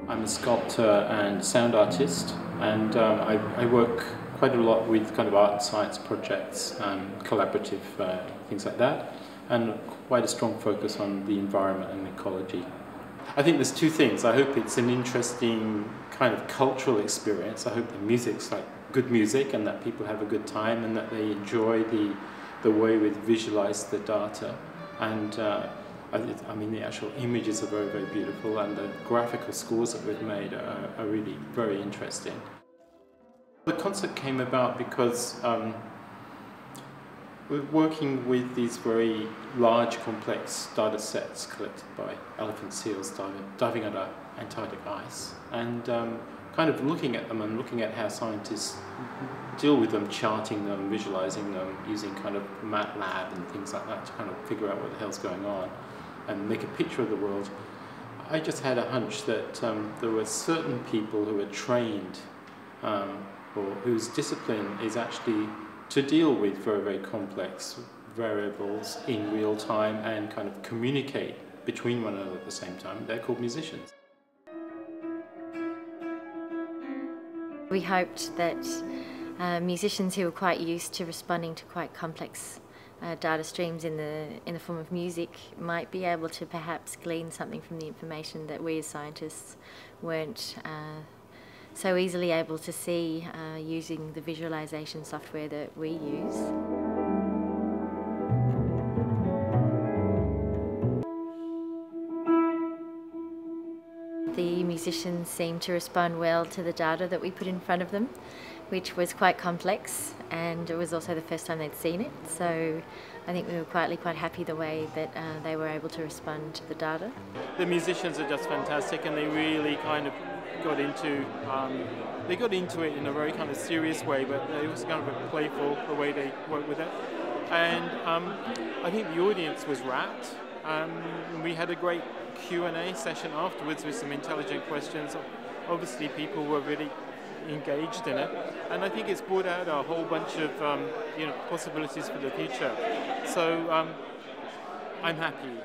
I'm a sculptor and sound artist, and I work quite a lot with kind of art and science projects, collaborative things like that, and quite a strong focus on the environment and ecology. I think there's two things. I hope it's an interesting kind of cultural experience. I hope the music's like good music and that people have a good time and that they enjoy the way we visualize the data. And I mean, the actual images are very, very beautiful, and the graphical scores that we've made are really very interesting. The concert came about because we're working with these very large, complex data sets collected by elephant seals diving under Antarctic ice, and kind of looking at them and looking at how scientists deal with them, charting them, visualizing them, using kind of MATLAB and things like that to kind of figure out what the hell's going on and make a picture of the world. I just had a hunch that there were certain people who are trained or whose discipline is actually to deal with very, very complex variables in real time and kind of communicate between one another at the same time. They're called musicians. We hoped that musicians who were quite used to responding to quite complex data streams in the form of music might be able to perhaps glean something from the information that we as scientists weren't so easily able to see using the visualization software that we use. The musicians seemed to respond well to the data that we put in front of them, which was quite complex, and it was also the first time they'd seen it, so I think we were quite happy the way that they were able to respond to the data. The musicians are just fantastic, and they really kind of got into it in a very kind of serious way, but it was kind of a playful the way they worked with it. And I think the audience was rapt. We had a great Q&A session afterwards with some intelligent questions. Obviously people were really engaged in it, and I think it's brought out a whole bunch of possibilities for the future. So I'm happy.